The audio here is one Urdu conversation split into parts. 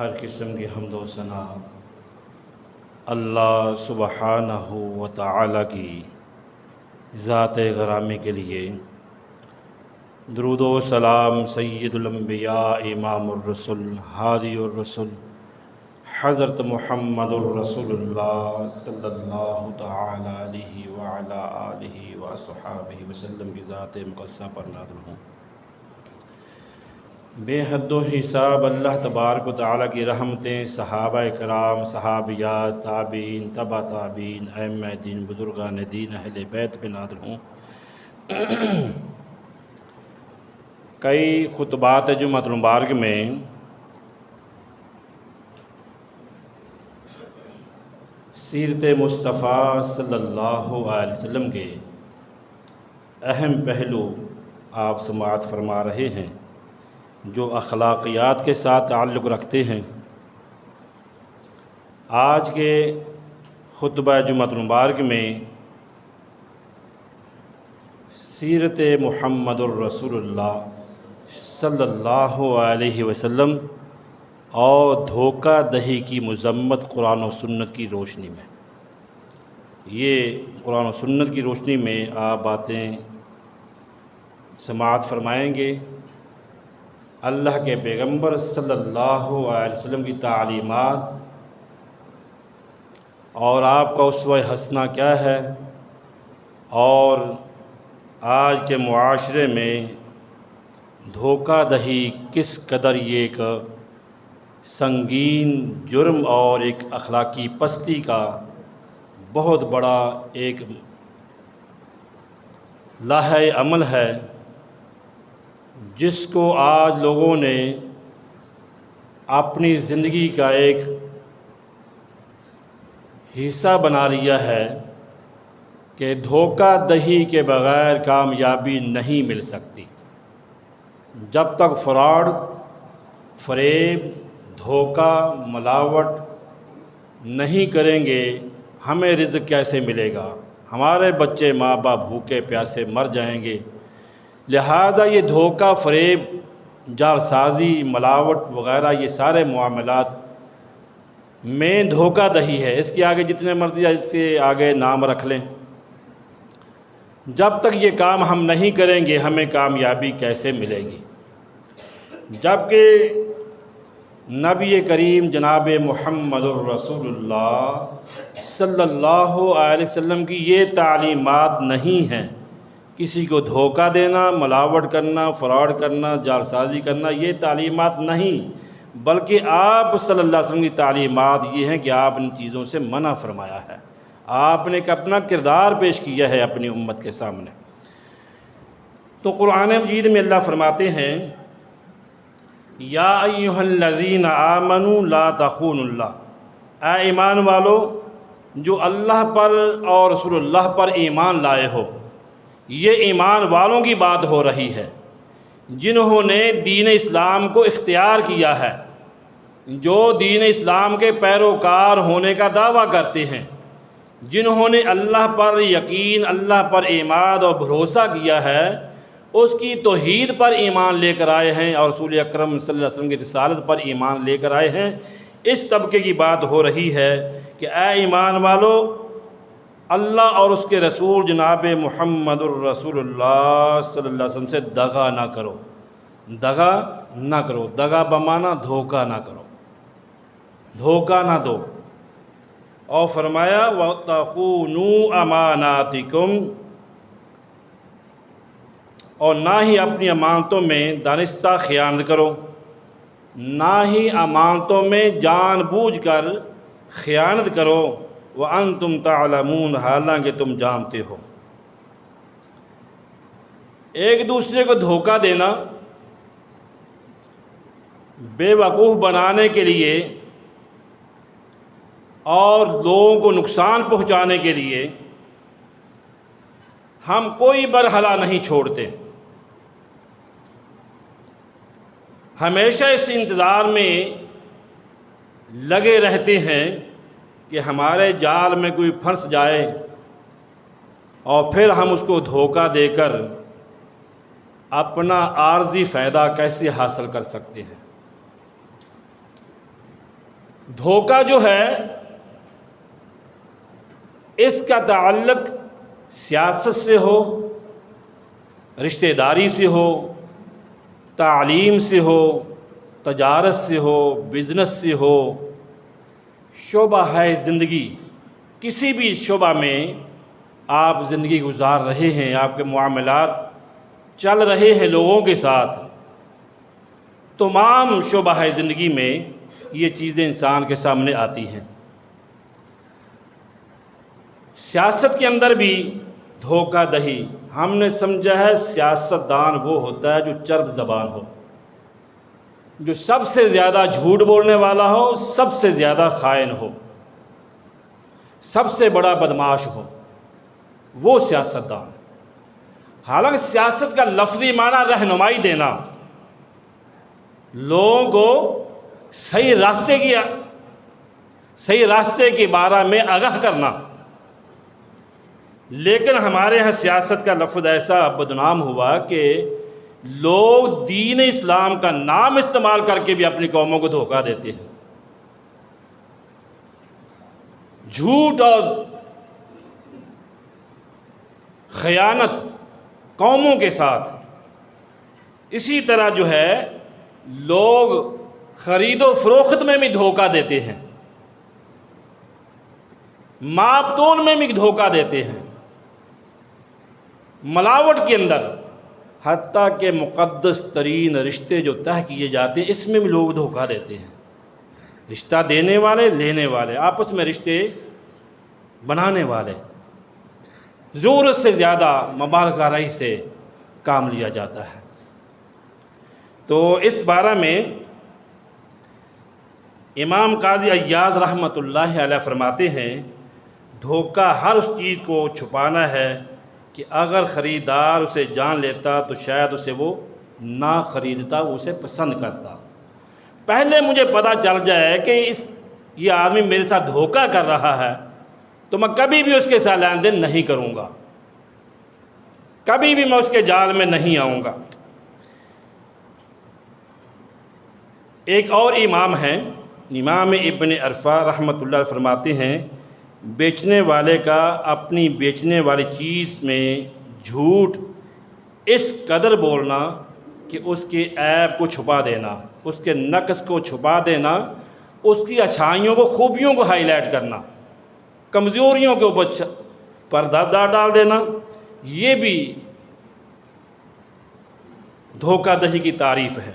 ہر قسم کی حمد و ثنا اللہ سبحانہ و تعالی کی ذات گرامی کے لیے۔ درود و سلام سید الانبیاء امام الرسل ہادی الرسل حضرت محمد الرسول اللہ صلی اللہ تعالی علیہ وعلا آلہ وصحابہ وسلم کی ذات مقدسہ پر نازل ہوں۔ بے حد و حساب اللہ تبارک و تعالیٰ کی رحمتیں صحابہ کرام، صحابیات، تابعین، تبع تابعین، ائمہ دین، بزرگان دین، اہل بیت پہ نازل ہوں۔ کئی خطبات جمعۃ المبارک میں سیرت مصطفیٰ صلی اللہ علیہ وسلم کے اہم پہلو آپ سماعت فرما رہے ہیں جو اخلاقیات کے ساتھ تعلق رکھتے ہیں۔ آج کے خطبہ جمعۃ المبارک میں سیرت محمد الرسول اللہ صلی اللہ علیہ وسلم اور دھوکہ دہی کی مذمت قرآن و سنت کی روشنی میں۔ یہ قرآن و سنت کی روشنی میں آپ باتیں سماعت فرمائیں گے۔ اللہ کے پیغمبر صلی اللہ علیہ وسلم کی تعلیمات اور آپ کا اسوہ حسنہ کیا ہے، اور آج کے معاشرے میں دھوکہ دہی کس قدر یہ ایک سنگین جرم اور ایک اخلاقی پستی کا بہت بڑا ایک لائحہ عمل ہے، جس کو آج لوگوں نے اپنی زندگی کا ایک حصہ بنا لیا ہے کہ دھوکہ دہی کے بغیر کامیابی نہیں مل سکتی۔ جب تک فراڈ، فریب، دھوکہ، ملاوٹ نہیں کریں گے، ہمیں رزق کیسے ملے گا؟ ہمارے بچے ماں باپ بھوکے پیاسے مر جائیں گے۔ لہذا یہ دھوکہ، فریب، جعلسازی، ملاوٹ وغیرہ یہ سارے معاملات میں دھوکہ دہی ہے۔ اس کے آگے جتنے مرضی اس کے آگے نام رکھ لیں، جب تک یہ کام ہم نہیں کریں گے ہمیں کامیابی کیسے ملے گی؟ جبکہ نبی کریم جناب محمد الرسول اللہ صلی اللہ علیہ وسلم کی یہ تعلیمات نہیں ہیں۔ کسی کو دھوکہ دینا، ملاوٹ کرنا، فراڈ کرنا، جعلسازی کرنا، یہ تعلیمات نہیں، بلکہ آپ صلی اللہ علیہ وسلم کی تعلیمات یہ ہیں کہ آپ ان چیزوں سے منع فرمایا ہے۔ آپ نے ایک اپنا کردار پیش کیا ہے اپنی امت کے سامنے۔ تو قرآن مجید میں اللہ فرماتے ہیں، یا ایھا الذین آمنوا لا تخونوا اللہ، اے ایمان والو جو اللہ پر اور رسول اللہ پر ایمان لائے ہو۔ یہ ایمان والوں کی بات ہو رہی ہے جنہوں نے دین اسلام کو اختیار کیا ہے، جو دین اسلام کے پیروکار ہونے کا دعویٰ کرتے ہیں، جنہوں نے اللہ پر یقین، اللہ پر اعتماد اور بھروسہ کیا ہے، اس کی توحید پر ایمان لے کر آئے ہیں اور رسول اکرم صلی اللہ علیہ وسلم کی رسالت پر ایمان لے کر آئے ہیں۔ اس طبقے کی بات ہو رہی ہے کہ اے ایمان والو، اللہ اور اس کے رسول جناب محمد الرسول اللہ صلی اللہ علیہ وسلم سے دغا نہ کرو۔ دغا نہ کرو، دغا بمانا دھوکہ نہ کرو، دھوکہ نہ دو۔ اور فرمایا وَتَخُونُوا أَمَانَاتِكُمْ، اور نہ ہی اپنی امانتوں میں دانستہ خیانت کرو، نہ ہی امانتوں میں جان بوجھ کر خیانت کرو، وَأَنْتُمْ تَعْلَمُونَ، حالانکہ تم جانتے ہو۔ ایک دوسرے کو دھوکہ دینا، بے وقوف بنانے کے لیے اور لوگوں کو نقصان پہنچانے کے لیے ہم کوئی مرحلہ نہیں چھوڑتے، ہمیشہ اس انتظار میں لگے رہتے ہیں کہ ہمارے جال میں کوئی پھنس جائے اور پھر ہم اس کو دھوکہ دے کر اپنا عارضی فائدہ کیسے حاصل کر سکتے ہیں۔ دھوکہ جو ہے اس کا تعلق سیاست سے ہو، رشتہ داری سے ہو، تعلیم سے ہو، تجارت سے ہو، بزنس سے ہو، شعبہ ہے زندگی، کسی بھی شعبہ میں آپ زندگی گزار رہے ہیں، آپ کے معاملات چل رہے ہیں لوگوں کے ساتھ، تمام شعبہ ہے زندگی میں یہ چیزیں انسان کے سامنے آتی ہیں۔ سیاست کے اندر بھی دھوکہ دہی، ہم نے سمجھا ہے سیاست دان وہ ہوتا ہے جو چرب زبان ہو، جو سب سے زیادہ جھوٹ بولنے والا ہو، سب سے زیادہ خائن ہو، سب سے بڑا بدمعاش ہو، وہ سیاست دان۔ حالانکہ سیاست کا لفظی معنی رہنمائی دینا، لوگوں کو صحیح راستے کے بارے میں آگاہ کرنا، لیکن ہمارے ہاں سیاست کا لفظ ایسا بدنام ہوا کہ لوگ دین اسلام کا نام استعمال کر کے بھی اپنی قوموں کو دھوکہ دیتے ہیں، جھوٹ اور خیانت قوموں کے ساتھ۔ اسی طرح جو ہے لوگ خرید و فروخت میں بھی دھوکہ دیتے ہیں، ماپ تول میں بھی دھوکہ دیتے ہیں، ملاوٹ کے اندر، حتیٰ کہ مقدس ترین رشتے جو طے کیے جاتے ہیں اس میں بھی لوگ دھوکہ دیتے ہیں۔ رشتہ دینے والے، لینے والے، آپس میں رشتے بنانے والے، ضرورت سے زیادہ مبالغہ رائی سے کام لیا جاتا ہے۔ تو اس بارے میں امام قاضی عیاض رحمۃ اللہ علیہ فرماتے ہیں دھوکہ ہر اس چیز کو چھپانا ہے کہ اگر خریدار اسے جان لیتا تو شاید اسے وہ نہ خریدتا، وہ اسے پسند کرتا۔ پہلے مجھے پتہ چل جائے کہ یہ آدمی میرے ساتھ دھوکہ کر رہا ہے تو میں کبھی بھی اس کے ساتھ لین دین نہیں کروں گا، کبھی بھی میں اس کے جال میں نہیں آؤں گا۔ ایک اور امام ہیں، امام ابن عرفہ رحمۃ اللہ فرماتے ہیں بیچنے والے کا اپنی بیچنے والی چیز میں جھوٹ اس قدر بولنا کہ اس کے عیب کو چھپا دینا، اس کے نقص کو چھپا دینا، اس کی اچھائیوں کو، خوبیوں کو ہائی لائٹ کرنا، کمزوریوں کے اوپر پردہ ڈال دینا، یہ بھی دھوکہ دہی کی تعریف ہے۔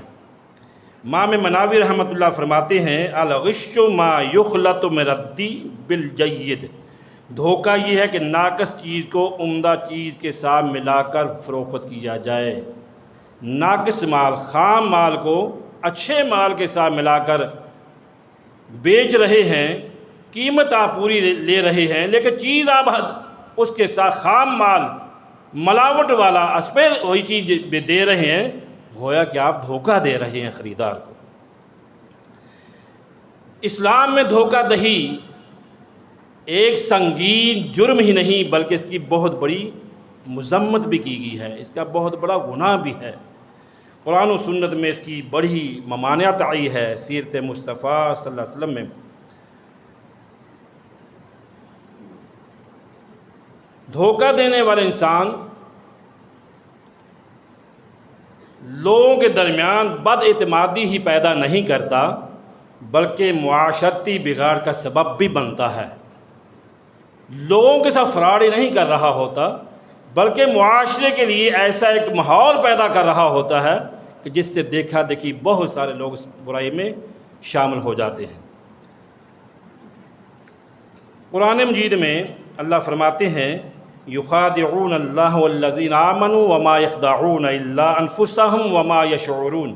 امام مناوی رحمۃ اللہ فرماتے ہیں الغش ما یخلط من الردی بالجید، دھوکہ یہ ہے کہ ناقص چیز کو عمدہ چیز کے ساتھ ملا کر فروخت کیا جائے، ناقص مال، خام مال کو اچھے مال کے ساتھ ملا کر بیچ رہے ہیں، قیمت آپ پوری لے رہے ہیں لیکن چیز آپ اس کے ساتھ خام مال، ملاوٹ والا اسپیر وہی چیز دے رہے ہیں، گویا کہ آپ دھوکہ دے رہے ہیں خریدار کو۔ اسلام میں دھوکہ دہی ایک سنگین جرم ہی نہیں بلکہ اس کی بہت بڑی مذمت بھی کی گئی ہے، اس کا بہت بڑا گناہ بھی ہے۔ قرآن و سنت میں اس کی بڑی ممانعت آئی ہے، سیرت مصطفیٰ صلی اللہ علیہ وسلم میں۔ دھوکہ دینے والا انسان لوگوں کے درمیان بد اعتمادی ہی پیدا نہیں کرتا بلکہ معاشرتی بگاڑ کا سبب بھی بنتا ہے۔ لوگوں کے ساتھ فراڈ ہی نہیں کر رہا ہوتا بلکہ معاشرے کے لیے ایسا ایک ماحول پیدا کر رہا ہوتا ہے کہ جس سے دیکھا دیکھی بہت سارے لوگ اس برائی میں شامل ہو جاتے ہیں۔ قرآن مجید میں اللہ فرماتے ہیں یخادعون اللہ والذین آمنوا وما یخدعون الا انفسهم وما یشعرون،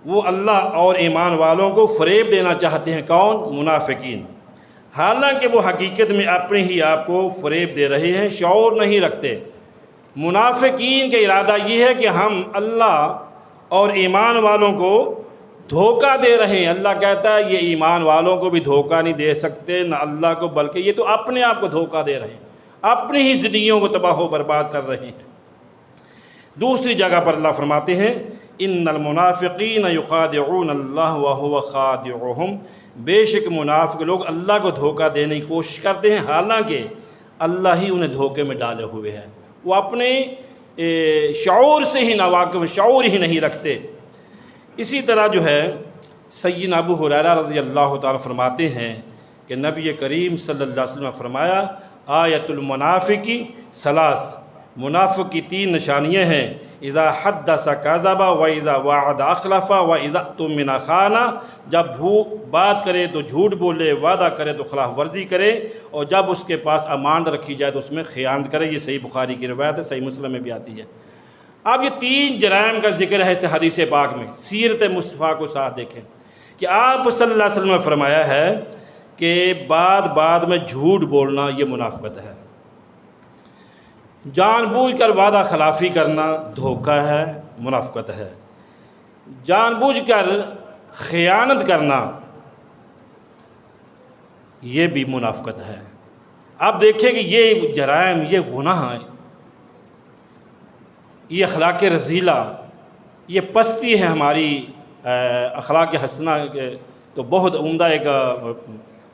وہ اللہ اور ایمان والوں کو فریب دینا چاہتے ہیں، کون؟ منافقین، حالانکہ وہ حقیقت میں اپنے ہی آپ کو فریب دے رہے ہیں، شعور نہیں رکھتے۔ منافقین کا ارادہ یہ ہے کہ ہم اللہ اور ایمان والوں کو دھوکہ دے رہے ہیں۔ اللہ کہتا ہے یہ ایمان والوں کو بھی دھوکہ نہیں دے سکتے، نہ اللہ کو، بلکہ یہ تو اپنے آپ کو دھوکہ دے رہے ہیں، اپنی ہی زندگیوں کو تباہ و برباد کر رہے ہیں۔ دوسری جگہ پر اللہ فرماتے ہیں ان المنافقین یخادعون اللہ وهو خادعهم، بے شک منافق لوگ اللہ کو دھوکہ دینے کی کوشش کرتے ہیں، حالانکہ اللہ ہی انہیں دھوکے میں ڈالے ہوئے ہے، وہ اپنے شعور سے ہی ناواقف، شعور ہی نہیں رکھتے۔ اسی طرح جو ہے سیدنا ابو ہریرہ رضی اللہ تعالیٰ فرماتے ہیں کہ نبی کریم صلی اللہ علیہ وسلم نے فرمایا آیت المنافقی ثلاث، منافق کی 3 نشانیاں ہیں، اذا حدث کذب و اذا وعد اخلف و اذا اؤتمن خان، جب بات کرے تو جھوٹ بولے، وعدہ کرے تو خلاف ورزی کرے، اور جب اس کے پاس امانت رکھی جائے تو اس میں خیانت کرے۔ یہ صحیح بخاری کی روایت ہے، صحیح مسلم میں بھی آتی ہے۔ اب یہ 3 جرائم کا ذکر ہے اس حدیث پاک میں، سیرت مصطفیٰ کو ساتھ دیکھیں کہ آپ صلی اللہ علیہ وسلم نے فرمایا ہے کہ بعد میں جھوٹ بولنا یہ منافقت ہے، جان بوجھ کر وعدہ خلافی کرنا دھوکہ ہے، منافقت ہے، جان بوجھ کر خیانت کرنا یہ بھی منافقت ہے۔ اب دیکھیں کہ یہ جرائم، یہ گناہ ہے، یہ اخلاق رذیلہ، یہ پستی ہے ہماری اخلاق حسنہ، تو بہت عمدہ ایک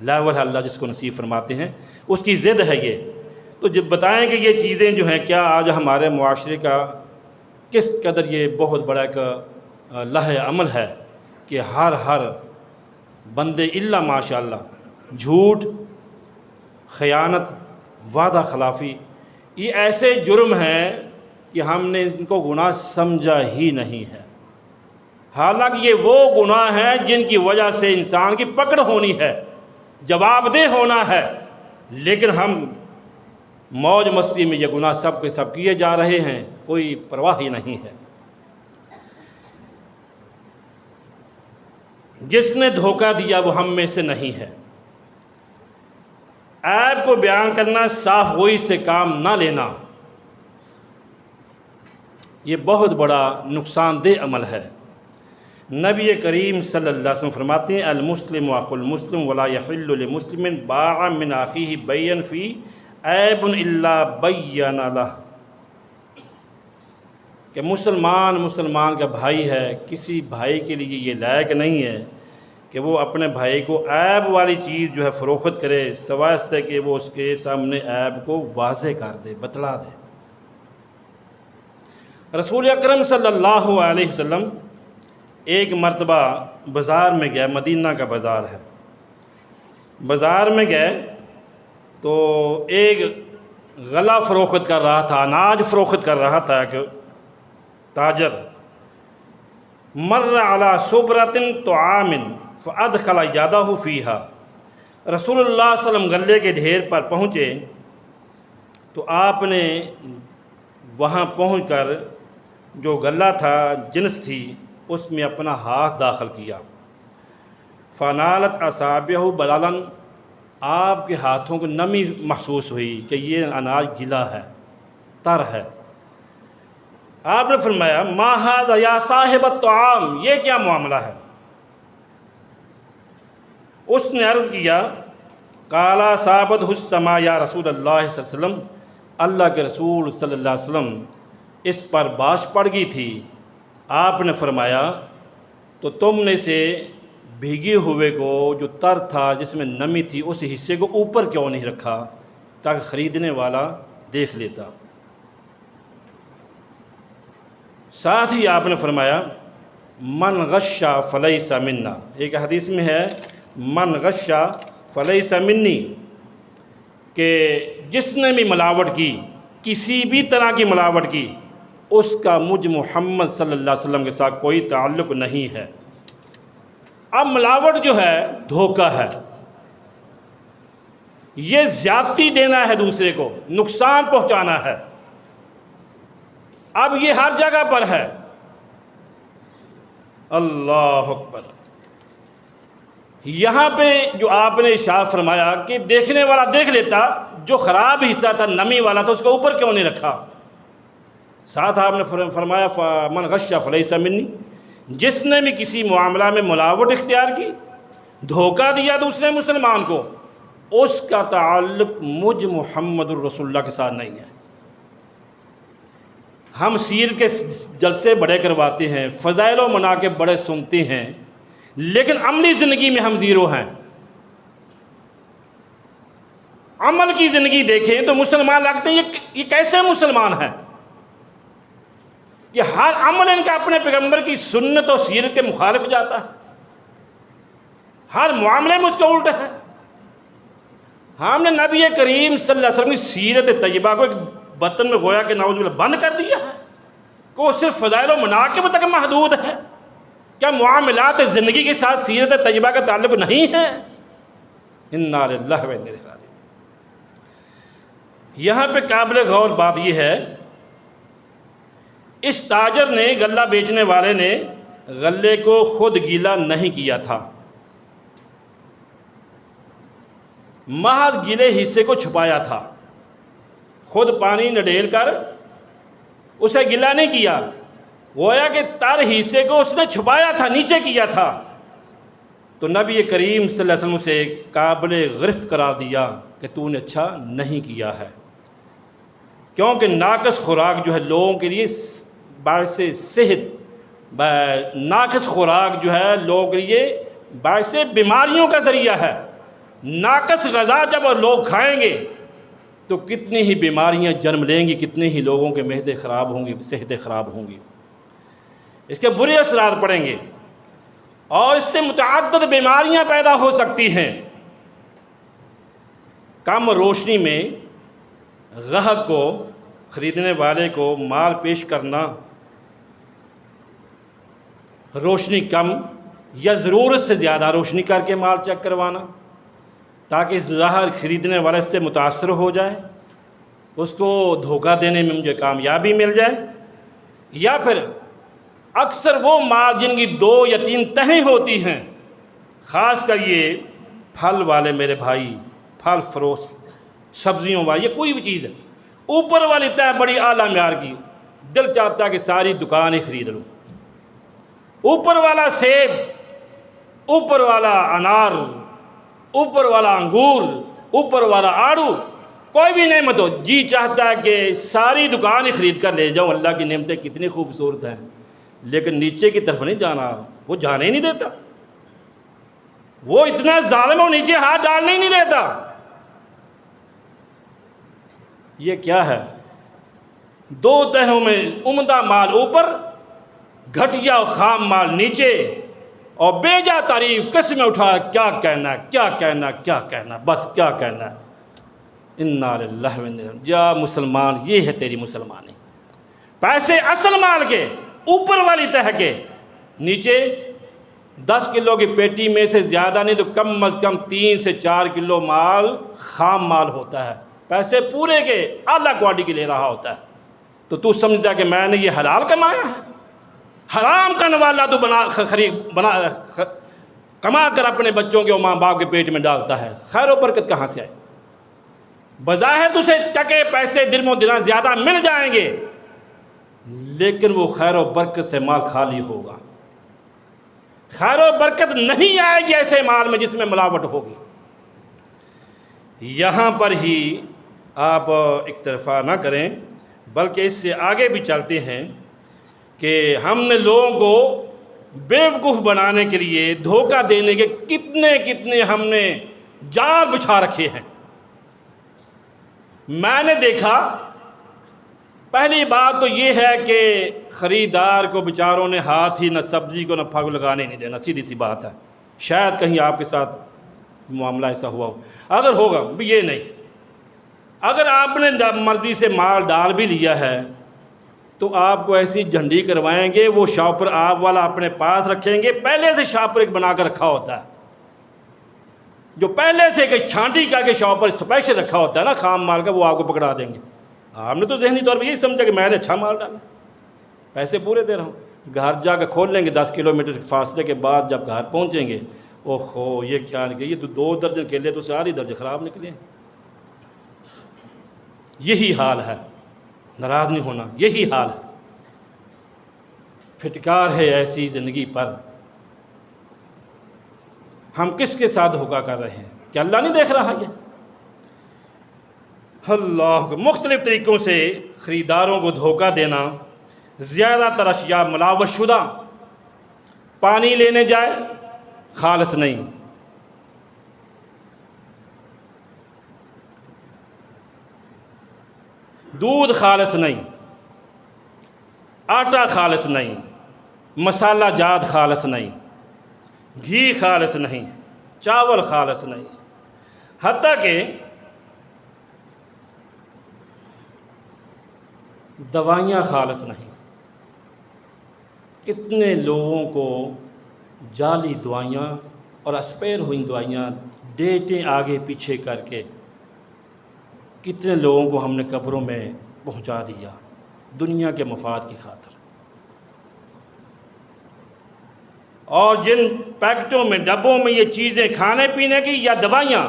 لیول ہے اللہ جس کو نصیب فرماتے ہیں، اس کی ضد ہے یہ۔ تو جب بتائیں کہ یہ چیزیں جو ہیں کیا آج ہمارے معاشرے کا کس قدر یہ بہت بڑا ایک لائحہ عمل ہے کہ ہر بندے الا ماشاءاللہ جھوٹ، خیانت، وعدہ خلافی، یہ ایسے جرم ہیں کہ ہم نے ان کو گناہ سمجھا ہی نہیں ہے، حالانکہ یہ وہ گناہ ہیں جن کی وجہ سے انسان کی پکڑ ہونی ہے، جواب دہ ہونا ہے، لیکن ہم موج مستی میں یہ گناہ سب کے سب کیے جا رہے ہیں، کوئی پرواہ ہی نہیں ہے۔ جس نے دھوکہ دیا وہ ہم میں سے نہیں ہے۔ عیب کو بیان کرنا، صاف گوئی سے کام نہ لینا، یہ بہت بڑا نقصان دہ عمل ہے۔ نبی کریم صلی اللہ علیہ وسلم فرماتے ہیں المسلم اخو المسلم ولا يحل لمسلم باع من اخیہ بین فی عیب الا بین لہ، کہ مسلمان کا بھائی ہے، کسی بھائی کے لیے یہ لائق نہیں ہے کہ وہ اپنے بھائی کو عیب والی چیز جو ہے فروخت کرے، سوائے اس سے کہ وہ اس کے سامنے عیب کو واضح کر دے، بتلا دے۔ رسول اکرم صلی اللہ علیہ وسلم ایک مرتبہ بازار میں گئے، مدینہ کا بازار ہے، بازار میں گئے تو ایک غلہ فروخت کر رہا تھا، اناج فروخت کر رہا تھا کہ تاجر، مر علی صبرۃ طعام فادخل یدہ فیہا، رسول اللہ صلی اللہ علیہ وسلم غلے کے ڈھیر پر پہنچے تو آپ نے وہاں پہنچ کر جو غلہ تھا، جنس تھی، اس میں اپنا ہاتھ داخل کیا، فنالت اصابعہ بلالا، آپ کے ہاتھوں کو نمی محسوس ہوئی کہ یہ اناج گلا ہے، تر ہے۔ آپ نے فرمایا ما ھذا یا صاحب الطعام، یہ کیا معاملہ ہے؟ اس نے عرض کیا قال صابتہ السماء یا رسول اللہ صلی اللہ علیہ وسلم، اللہ کے رسول صلی اللہ علیہ وسلم اس پر بارش پڑ گئی تھی۔ آپ نے فرمایا تو تم نے اسے بھیگے ہوئے کو جو تر تھا، جس میں نمی تھی، اس حصے کو اوپر کیوں نہیں رکھا تاکہ خریدنے والا دیکھ لیتا؟ ساتھ ہی آپ نے فرمایا من غش فلیس منا، ایک حدیث میں ہے من غش فلیس منی، کہ جس نے بھی ملاوٹ کی، کسی بھی طرح کی ملاوٹ کی، اس کا مجھ محمد صلی اللہ علیہ وسلم کے ساتھ کوئی تعلق نہیں ہے۔ اب ملاوٹ جو ہے دھوکہ ہے، یہ زیادتی دینا ہے، دوسرے کو نقصان پہنچانا ہے۔ اب یہ ہر جگہ پر ہے، اللہ اکبر۔ یہاں پہ جو آپ نے ارشاد فرمایا کہ دیکھنے والا دیکھ لیتا، جو خراب حصہ تھا، نمی والا تھا، اس کو اوپر کیوں نہیں رکھا؟ ساتھ آپ نے فرمایا من غش فلیس منی، جس نے بھی کسی معاملہ میں ملاوٹ اختیار کی، دھوکہ دیا دوسرے مسلمان کو، اس کا تعلق مجھ محمد الرسول اللہ کے ساتھ نہیں ہے۔ ہم سیر کے جلسے بڑے کرواتے ہیں، فضائل و مناقب بڑے سنتے ہیں، لیکن عملی زندگی میں ہم زیرو ہیں۔ عمل کی زندگی دیکھیں تو مسلمان لگتے ہیں یہ کیسے مسلمان ہیں؟ یہ ہر عمل ان کا اپنے پیغمبر کی سنت اور سیرت کے مخالف جاتا ہے، ہر معاملے میں اس کے الٹ ہے۔ ہم نے نبی کریم صلی اللہ علیہ وسلم کی سیرت طیبہ کو ایک برتن میں گویا کہ نعوذ باللہ بند کر دیا ہے کہ وہ صرف فضائل و مناقب تک محدود ہے۔ کیا معاملات زندگی کے ساتھ سیرت طیبہ کا تعلق نہیں ہے؟ انا للہ و انا الیہ راجعون۔ یہاں پہ قابل غور بات یہ ہے، اس تاجر نے، غلہ بیچنے والے نے غلے کو خود گیلا نہیں کیا تھا، محض گیلے حصے کو چھپایا تھا، خود پانی نہ ڈیل کر اسے گیلا نہیں کیا، گویا کہ تر حصے کو اس نے چھپایا تھا، نیچے کیا تھا۔ تو نبی کریم صلی اللہ علیہ وسلم سے قابل گرفت قرار دیا کہ تو نے اچھا نہیں کیا ہے، کیونکہ ناقص خوراک جو ہے لوگوں کے لیے باعث صحت، ناقص خوراک جو ہے لوگوں کے لیے باعث بیماریوں کا ذریعہ ہے۔ ناقص غذا جب لوگ کھائیں گے تو کتنی ہی بیماریاں جنم لیں گی، کتنے ہی لوگوں کے معدے خراب ہوں گی، صحتیں خراب ہوں گی، اس کے برے اثرات پڑیں گے اور اس سے متعدد بیماریاں پیدا ہو سکتی ہیں۔ کم روشنی میں گاہک کو، خریدنے والے کو مال پیش کرنا، روشنی کم یا ضرورت سے زیادہ روشنی کر کے مال چیک کروانا تاکہ ظاہر خریدنے والے سے متاثر ہو جائے، اس کو دھوکہ دینے میں مجھے کامیابی مل جائے، یا پھر اکثر وہ مال جن کی 2 یا 3 تہیں ہوتی ہیں، خاص کر یہ پھل والے میرے بھائی، پھل فروش، سبزیوں والے، یہ کوئی بھی چیز ہے، اوپر والی تہ بڑی اعلیٰ معیار کی، دل چاہتا ہے کہ ساری دکان ہی خرید لوں، اوپر والا سیب، اوپر والا انار، اوپر والا انگور، اوپر والا آڑو، کوئی بھی نعمت ہو، جی چاہتا ہے کہ ساری دکان ہی خرید کر لے جاؤں، اللہ کی نعمتیں کتنی خوبصورت ہیں، لیکن نیچے کی طرف نہیں جانا، وہ جانے ہی نہیں دیتا، وہ اتنا ظالم ہے، نیچے ہاتھ ڈالنے ہی نہیں دیتا۔ یہ کیا ہے؟ 2 تہوں میں عمدہ مال اوپر، گھٹیا اور خام مال نیچے، اور بیجا تعریف قسمیں اٹھا، کیا کہنا ہے، کیا کہنا ہے، کیا کہنا ہے، بس کیا کہنا ہے۔ انا للہ و انا الیہ راجعون۔ جا مسلمان، یہ ہے تیری مسلمانی، پیسے اصل مال کے اوپر والی تہ کے، نیچے 10 کلو کی پیٹی میں سے زیادہ نہیں تو کم از کم 3 سے 4 کلو مال خام مال ہوتا ہے، پیسے پورے کے اعلیٰ کوالٹی کے لے رہا ہوتا ہے، تو تو سمجھتا کہ میں نے یہ حلال کمایا ہے؟ حرام کا نوالا تو کما کر اپنے بچوں کے اور ماں باپ کے پیٹ میں ڈالتا ہے، خیر و برکت کہاں سے آئے؟ بظاہر تجھے ٹکے پیسے درم و دینار زیادہ مل جائیں گے، لیکن وہ خیر و برکت سے مال خالی ہوگا، خیر و برکت نہیں آئے گی ایسے مال میں جس میں ملاوٹ ہوگی۔ یہاں پر ہی آپ اکتفا نہ کریں بلکہ اس سے آگے بھی چلتے ہیں کہ ہم نے لوگوں کو بیوقوف بنانے کے لیے، دھوکہ دینے کے کتنے ہم نے جال بچھا رکھے ہیں۔ میں نے دیکھا، پہلی بات تو یہ ہے کہ خریدار کو بیچاروں نے ہاتھ ہی نہ سبزی کو نہ پھل لگانے نہیں دینا، سیدھی سی بات ہے، شاید کہیں آپ کے ساتھ معاملہ ایسا ہوا ہو، اگر ہوگا بھی یہ نہیں، اگر آپ نے مرضی سے مال ڈال بھی لیا ہے تو آپ کو ایسی جھنڈی کروائیں گے، وہ شاپر آپ والا اپنے پاس رکھیں گے، پہلے سے شاپر ایک بنا کر رکھا ہوتا ہے، جو پہلے سے کہ چھانٹی کر کے شاپر اسپیشل رکھا ہوتا ہے نا خام مال کا، وہ آپ کو پکڑا دیں گے۔ آپ نے تو ذہنی طور پر یہی سمجھا کہ میں نے اچھا مال ڈالا، پیسے پورے دے رہا ہوں، گھر جا کے کھول لیں گے، 10 کلومیٹر فاصلے کے بعد جب گھر پہنچیں گے، اوہو یہ کیا نکلے، یہ تو 2 درجن کیلے تو ساری درجن خراب نکلے۔ یہی حال ہے، ناراض نہیں ہونا، یہی حال ہے، پھٹکار ہے ایسی زندگی پر۔ ہم کس کے ساتھ دھوکہ کر رہے ہیں؟ کیا اللہ نہیں دیکھ رہا؟ یہ اللہ کو مختلف طریقوں سے خریداروں کو دھوکہ دینا، زیادہ تر اشیاء ملاوٹ شدہ، پانی لینے جائے خالص نہیں، دودھ خالص نہیں، آٹا خالص نہیں، مسالہ جات خالص نہیں، گھی خالص نہیں، چاول خالص نہیں، حتیٰ کہ دوائیاں خالص نہیں۔ کتنے لوگوں کو جعلی دوائیاں اور ایکسپائر ہوئی دوائیاں، ڈیٹیں آگے پیچھے کر کے کتنے لوگوں کو ہم نے قبروں میں پہنچا دیا دنیا کے مفاد کی خاطر۔ اور جن پیکٹوں میں، ڈبوں میں یہ چیزیں کھانے پینے کی یا دوائیاں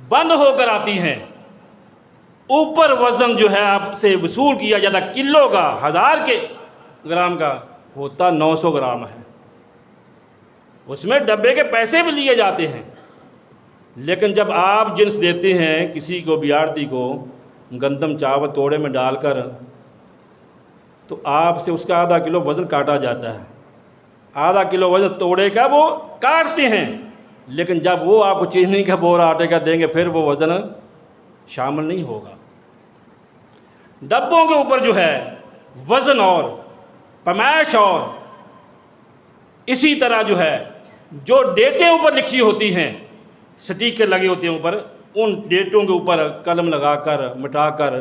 بند ہو کر آتی ہیں، اوپر وزن جو ہے آپ سے وصول کیا جاتا کلو کا، 1000 کے گرام کا، ہوتا 900 گرام ہے۔ اس میں ڈبے کے پیسے بھی لیے جاتے ہیں، لیکن جب آپ جنس دیتے ہیں کسی کو بھی آڑتی کو گندم چاول توڑے میں ڈال کر، تو آپ سے اس کا آدھا کلو وزن کاٹا جاتا ہے، آدھا کلو وزن توڑے کا وہ کاٹتے ہیں، لیکن جب وہ آپ کو چینی کا بورا آٹے کا دیں گے پھر وہ وزن شامل نہیں ہوگا۔ ڈبوں کے اوپر جو ہے وزن اور پیمائش، اور اسی طرح جو ہے جو ڈیٹیں اوپر لکھی ہوتی ہیں، سٹیکر لگے ہوتے ہیں اوپر، ان ڈیٹوں کے اوپر قلم لگا کر مٹا کر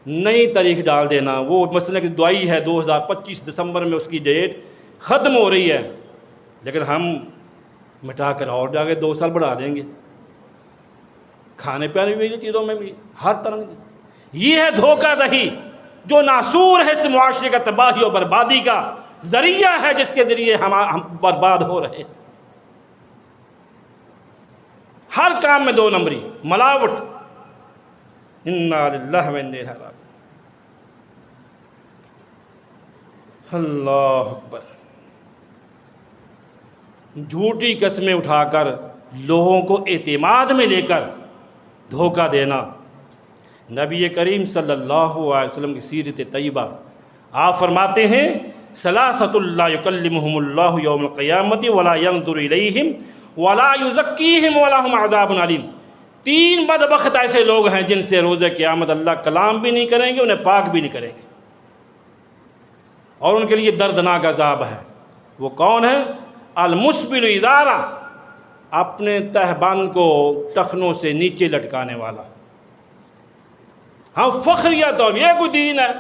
نئی تاریخ ڈال دینا۔ وہ مثلا کہ دوائی ہے 2025 دسمبر میں اس کی ڈیٹ ختم ہو رہی ہے، لیکن ہم مٹا کر اور جا کے 2 سال بڑھا دیں گے۔ کھانے پینے میں چیزوں میں بھی ہر طرح کی یہ ہے دھوکہ دہی، جو ناسور ہے اس معاشرے کا تباہی اور بربادی کا ذریعہ ہے، جس کے ذریعے ہم برباد ہو رہے۔ ہر کام میں 2 نمبری، ملاوٹ۔ انا للہ و انا الیہ راجعون۔ اللہ اکبر۔ جھوٹی قسمیں اٹھا کر لوگوں کو اعتماد میں لے کر دھوکہ دینا۔ نبی کریم صلی اللہ علیہ وسلم کی سیرت طیبہ، آپ فرماتے ہیں ثلاثۃ لا یکلمہم اللہ یوم القیامۃ ولا ینظر الیہم ولا یزکیہم ولہم عذاب علیم۔ 3 بدبخت ایسے لوگ ہیں جن سے روز قیامت اللہ کلام بھی نہیں کریں گے، انہیں پاک بھی نہیں کریں گے، اور ان کے لیے دردناک عذاب ہے۔ وہ کون ہے؟ المسبل ازارہ، اپنے تہبند کو ٹخنوں سے نیچے لٹکانے والا۔ ہم فخریہ طور یہ کوئی دین ہے؟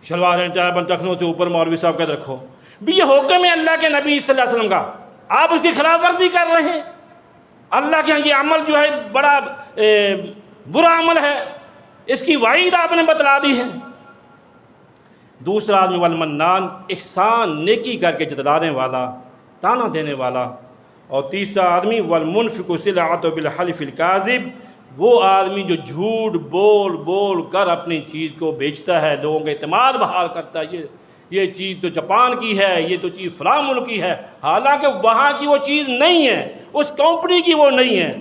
شلواریں تہبند ٹخنوں سے اوپر، مولوی صاحب کہتے رکھو بھی، یہ حکم ہے اللہ کے نبی صلی اللہ علیہ وسلم کا، آپ اس کی خلاف ورزی کر رہے ہیں۔ اللہ کے ہاں یہ عمل جو ہے بڑا برا عمل ہے، اس کی وعید آپ نے بتلا دی ہے۔ دوسرا آدمی والمنان، احسان نیکی کر کے جتلانے والا، تانا دینے والا۔ اور تیسرا آدمی والمنفق السلعۃ بالحلف الکاذب، وہ آدمی جو جھوٹ بول بول کر اپنی چیز کو بیچتا ہے، لوگوں کا اعتماد بحال کرتا ہے، یہ چیز تو جاپان کی ہے، یہ تو چیز فلاں ملک کی ہے، حالانکہ وہاں کی وہ چیز نہیں ہے، اس کمپنی کی وہ نہیں ہے۔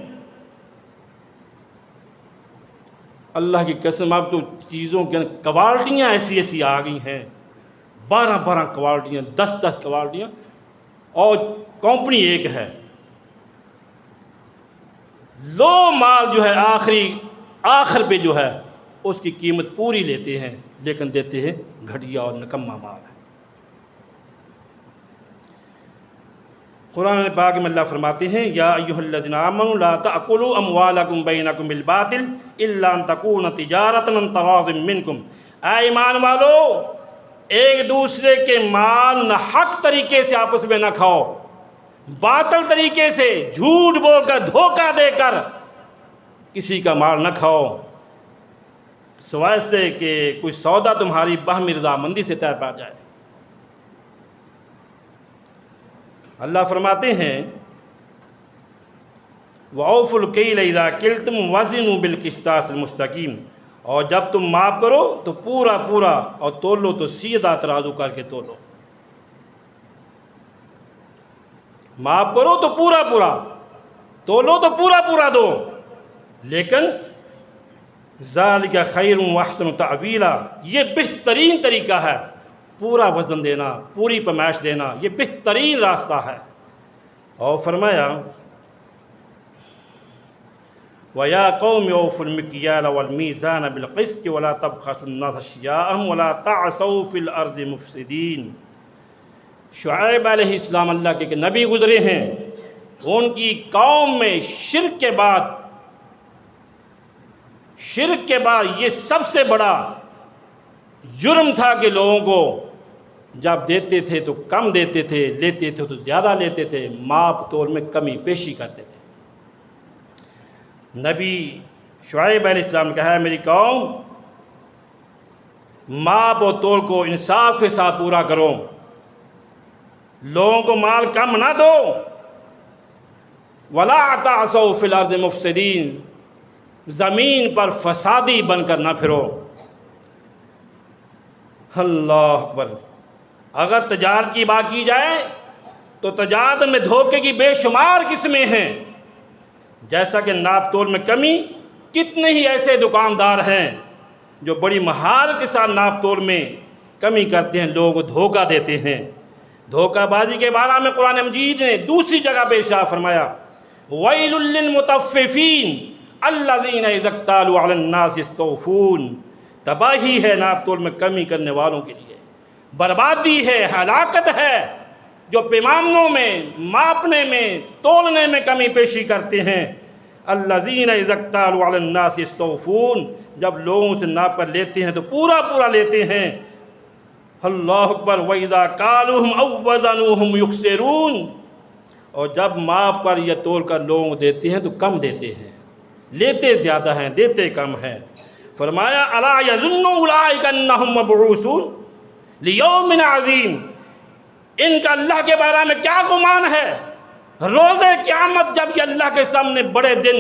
اللہ کی قسم، اب تو چیزوں کی کوالٹیاں ایسی ایسی آ گئی ہیں، 12 کوالٹیاں، 10 کوالٹیاں، اور کمپنی ایک ہے۔ لو مال جو ہے آخر پہ جو ہے اس کی قیمت پوری لیتے ہیں، لیکن دیتے ہیں گھٹیا اور نکما مال ہے۔ قرآن پاک میں اللہ فرماتے ہیں یا ایھا الذین آمنوا لا تأکلوا اموالکم بینکم بالباطل الا ان تکون تجارۃ عن تراض منکم۔ اے ایمان والو، ایک دوسرے کے مال نہ حق طریقے سے آپس میں نہ کھاؤ، باطل طریقے سے جھوٹ بول کر دھوکہ دے کر کسی کا مال نہ کھاؤ، سوائے سے کہ کوئی سودا تمہاری باہمی رضامندی سے طے پا جائے۔ اللہ فرماتے ہیں وَأَوْفُوا الْكَيْلَ إِذَا كِلْتُمْ وَزِنُوا بِالْقِسْطَاسِ الْمُسْتَقِيمِ، اور جب تم ماپ کرو تو پورا اور تولو تو سیدھا ترازو کر کے تولو۔ ماپ کرو تو پورا تولو تو پورا دو، لیکن ذَلِكَ خَيْرٌ وَأَحْسَنُ تَأْوِيلًا، یہ بہترین طریقہ ہے، پورا وزن دینا، پوری پیمائش دینا، یہ بہترین راستہ ہے۔ اور فرمایا وَيَا قَوْمِ أَوْفُوا الْمِكْيَالَ وَالْمِيزَانَ بِالْقِسْطِ وَلَا تَبْخَسُوا النَّاسَ أَشْيَاءَهُمْ وَلَا تَعْثَوْا فِي الْأَرْضِ مُفْسِدِينَ۔ شعیب علیہ السلام اللہ کے نبی گزرے ہیں، ان کی قوم میں شرک کے بعد یہ سب سے بڑا جرم تھا کہ لوگوں کو جب دیتے تھے تو کم دیتے تھے، لیتے تھے تو زیادہ لیتے تھے، ماپ تول میں کمی پیشی کرتے تھے۔ نبی شعیب علیہ السلام نے کہا ہے میری قوم ماپ و تول کو انصاف کے ساتھ پورا کرو، لوگوں کو مال کم نہ دو، وَلَا تَعْثَوْا فِي الْأَرْضِ مُفْسِدِينَ، زمین پر فسادی بن کر نہ پھرو۔ اللہ اکبر۔ اگر تجارت کی بات کی جائے تو تجارت میں دھوکے کی بے شمار قسمیں ہیں، جیسا کہ ناپ تول میں کمی، کتنے ہی ایسے دکاندار ہیں جو بڑی مہارت کے ساتھ ناپ تول میں کمی کرتے ہیں، لوگوں کو دھوکہ دیتے ہیں۔ دھوکہ بازی کے بارے میں قرآن مجید نے دوسری جگہ پہ ارشاد فرمایا وَيْلٌ لِّلْمُطَفِّفِينَ الَّذِينَ إِذَا اكْتَالُوا عَلَى النَّاسِ يَسْتَوْفُونَ۔ تباہی ہے ناپ تول میں کمی کرنے والوں کے لیے، بربادی ہے، ہلاکت ہے جو پیمانوں میں، ماپنے میں، تولنے میں کمی پیشی کرتے ہیں۔ الَّذِينَ إِذَا اكْتَالُوا عَلَى النَّاسِ يَسْتَوْفُونَ، جب لوگوں سے ناپ کر لیتے ہیں تو پورا پورا لیتے ہیں۔ اللہ اکبر۔ وَإِذَا كَالُوهُمْ أَوْ وَّزَنُوهُمْ يُخْسِرُونَ، اور جب ماپ پر یا تول کر لوگوں کو دیتے ہیں تو کم دیتے ہیں، لیتے زیادہ ہیں، دیتے کم ہیں۔ فرمایا أَلَا يَظُنُّ أُولَٰئِكَ أَنَّهُم مَّبْعُوثُونَ لِيَوْمٍ عَظِيمٍ، ان کا اللہ کے بارے میں کیا گمان ہے، روز قیامت جب یہ اللہ کے سامنے بڑے دن،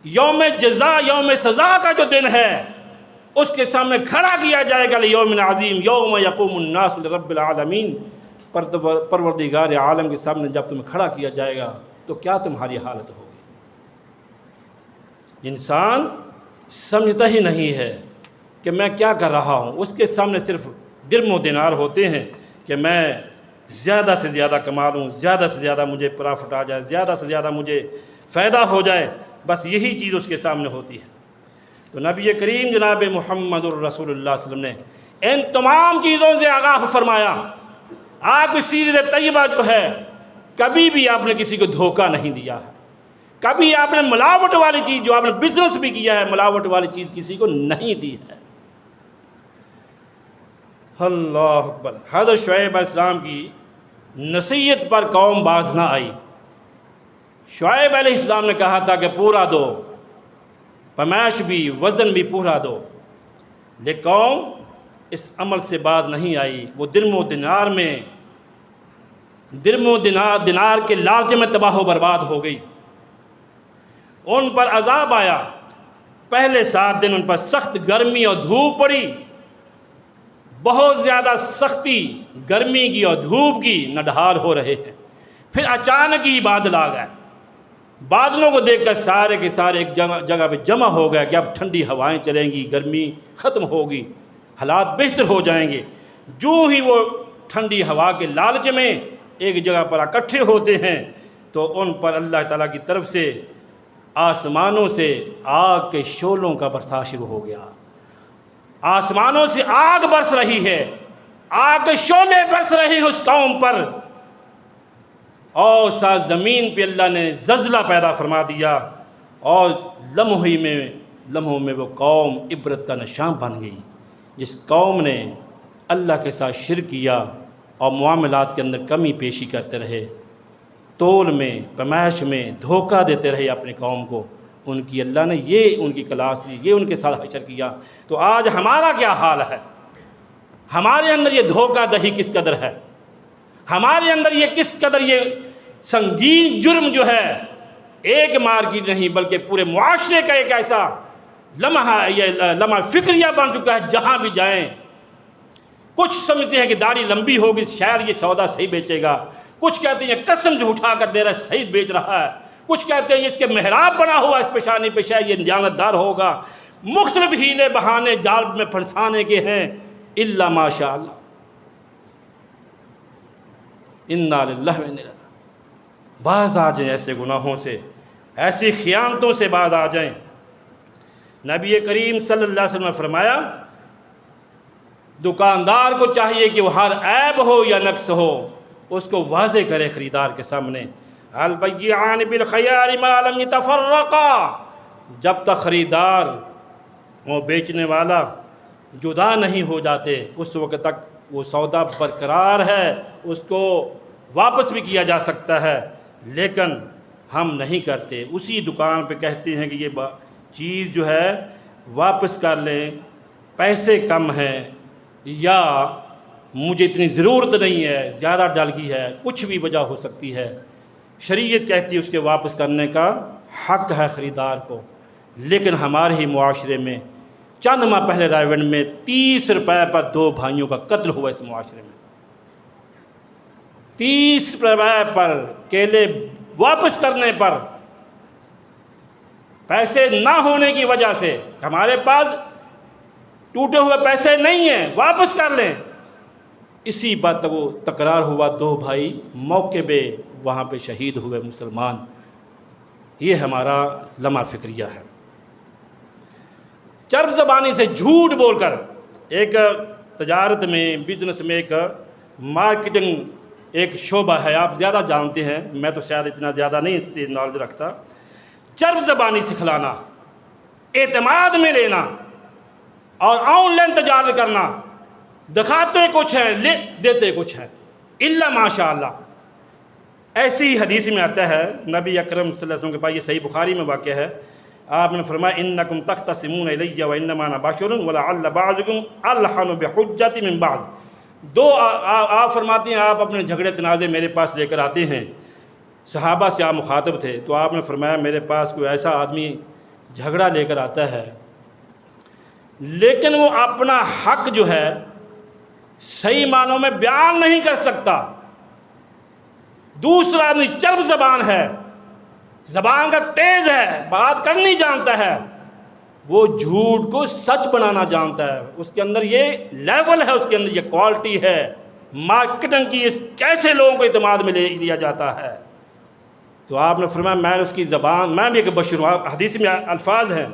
یوم جزا، یوم سزا کا جو دن ہے، اس کے سامنے کھڑا کیا جائے گا لیوم عظیم یوم یقوم الناس لرب العالمین، پروردگار عالم کے سامنے جب تمہیں کھڑا کیا جائے گا تو کیا تمہاری حالت ہوگی۔ انسان سمجھتا ہی نہیں ہے کہ میں کیا کر رہا ہوں، اس کے سامنے صرف درم و دینار ہوتے ہیں کہ میں زیادہ سے زیادہ کما لوں، زیادہ سے زیادہ مجھے پرافٹ آ جائے، زیادہ سے زیادہ مجھے فائدہ ہو جائے، بس یہی چیز اس کے سامنے ہوتی ہے۔ تو نبی کریم جناب محمد الرسول اللہ صلی اللہ علیہ وسلم نے ان تمام چیزوں سے آگاہ فرمایا۔ آپ کی سیرت طیبہ جو ہے، کبھی بھی آپ نے کسی کو دھوکہ نہیں دیا ہے، کبھی آپ نے ملاوٹ والی چیز، جو آپ نے بزنس بھی کیا ہے، ملاوٹ والی چیز کسی کو نہیں دی ہے۔ اللہ اکبر۔ حضرت شعیب علیہ السلام کی نصیحت پر قوم باز نہ آئی۔ شعیب علیہ السلام نے کہا تھا کہ پورا دو، پیمائش بھی، وزن بھی پورا دو، لیکن قوم اس عمل سے باز نہیں آئی۔ وہ درم و دینار کے لالچ میں تباہ و برباد ہو گئی۔ ان پر عذاب آیا، پہلے 7 دن ان پر سخت گرمی اور دھوپ پڑی، بہت زیادہ سختی گرمی کی اور دھوپ کی نڈھال ہو رہے ہیں۔ پھر اچانک ہی بادل آ گئے، بادلوں کو دیکھ کر سارے کے سارے ایک جگہ پہ جمع ہو گئے کہ اب ٹھنڈی ہوائیں چلیں گی، گرمی ختم ہوگی، حالات بہتر ہو جائیں گے۔ جو ہی وہ ٹھنڈی ہوا کے لالچ میں ایک جگہ پر اکٹھے ہوتے ہیں تو ان پر اللہ تعالیٰ کی طرف سے آسمانوں سے آگ کے شعلوں کا برسا شروع ہو گیا۔ آسمانوں سے آگ برس رہی ہے، آگ کے شعلے برس رہے ہیں اس قوم پر، اور ساتھ زمین پہ اللہ نے زلزلہ پیدا فرما دیا، اور لمحوں میں وہ قوم عبرت کا نشان بن گئی۔ جس قوم نے اللہ کے ساتھ شرک کیا اور معاملات کے اندر کمی پیشی کرتے رہے، تول میں، پیمائش میں دھوکہ دیتے رہے اپنے قوم کو، ان کی اللہ نے یہ ان کی کلاس لی، یہ ان کے ساتھ حشر کیا۔ تو آج ہمارا کیا حال ہے؟ ہمارے اندر یہ دھوکہ دہی کس قدر ہے، ہمارے اندر یہ کس قدر یہ سنگین جرم جو ہے، ایک مارکیٹ نہیں بلکہ پورے معاشرے کا ایک ایسا لمحہ فکریہ بن چکا ہے۔ جہاں بھی جائیں، کچھ سمجھتے ہیں کہ داڑھی لمبی ہوگی شاید یہ سودا صحیح بیچے گا، کچھ کہتے ہیں قسم جو اٹھا کر دے رہا ہے صحیح بیچ رہا ہے، کچھ کہتے ہیں اس کے محراب بنا ہوا اس پیشانی پہ شاید یہ دیانتدار ہوگا۔ مختلف ہیلے بہانے جال میں پھنسانے کے ہیں، الا ماشاء اللہ۔ انا للہ و انا الیہ راجعون۔ باز آ جائیں ایسے گناہوں سے، ایسی خیانتوں سے باز آ جائیں۔ نبی کریم صلی اللہ علیہ وسلم نے فرمایا دکاندار کو چاہیے کہ وہ ہر عیب ہو یا نقص ہو اس کو واضح کرے خریدار کے سامنے۔ البیعان بالخیار ما لم یتفرقا، جب تک خریدار اور بیچنے والا جدا نہیں ہو جاتے اس وقت تک وہ سودا برقرار ہے، اس کو واپس بھی کیا جا سکتا ہے، لیکن ہم نہیں کرتے، اسی دکان پہ کہتے ہیں کہ یہ چیز جو ہے واپس کر لیں، پیسے کم ہیں یا مجھے اتنی ضرورت نہیں ہے، زیادہ ڈل گئی ہے، کچھ بھی وجہ ہو سکتی ہے، شریعت کہتی ہے اس کے واپس کرنے کا حق ہے خریدار کو۔ لیکن ہمارے ہی معاشرے میں چند ماہ پہلے رائے میں 30 روپے پر 2 بھائیوں کا قتل ہوا اس معاشرے میں۔ 30 روپے پر کیلے واپس کرنے پر، پیسے نہ ہونے کی وجہ سے، ہمارے پاس ٹوٹے ہوئے پیسے نہیں ہیں واپس کر لیں، اسی بات وہ تکرار ہوا، 2 بھائی موقع پہ وہاں پہ شہید ہوئے مسلمان۔ یہ ہمارا لمحہ فکریہ ہے۔ چرب زبانی سے جھوٹ بول کر، ایک تجارت میں، بزنس میں ایک مارکیٹنگ ایک شعبہ ہے، آپ زیادہ جانتے ہیں، میں تو شاید اتنا زیادہ نہیں اس سے نالج رکھتا۔ چرب زبانی سکھلانا، اعتماد میں لینا اور آن لائن تجارت کرنا، دکھاتے کچھ ہیں دیتے کچھ ہیں، الا ماشاء اللہ۔ ایسی حدیث میں آتا ہے، نبی اکرم صلی اللہ علیہ وسلم کے پاس، یہ صحیح بخاری میں واقع ہے، آپ نے فرمایا انکم تختصمون الی وانما انا بشر ولعل بعضکم الحن بحجۃ من بعض۔ آپ فرماتے ہیں آپ اپنے جھگڑے تنازع میرے پاس لے کر آتے ہیں، صحابہ سے آپ مخاطب تھے، تو آپ نے فرمایا میرے پاس کوئی ایسا آدمی جھگڑا لے کر آتا ہے لیکن وہ اپنا حق جو ہے صحیح معنوں میں بیان نہیں کر سکتا، دوسرا آدمی چرب زبان ہے، زبان کا تیز ہے، بات کرنی جانتا ہے، وہ جھوٹ کو سچ بنانا جانتا ہے، اس کے اندر یہ لیول ہے، اس کے اندر یہ کوالٹی ہے، مارکیٹنگ کی کیسے لوگوں کو اعتماد میں لیا جاتا ہے۔ تو آپ نے فرمایا میں اس کی زبان، میں بھی ایک بشر ہوں، حدیث میں الفاظ ہیں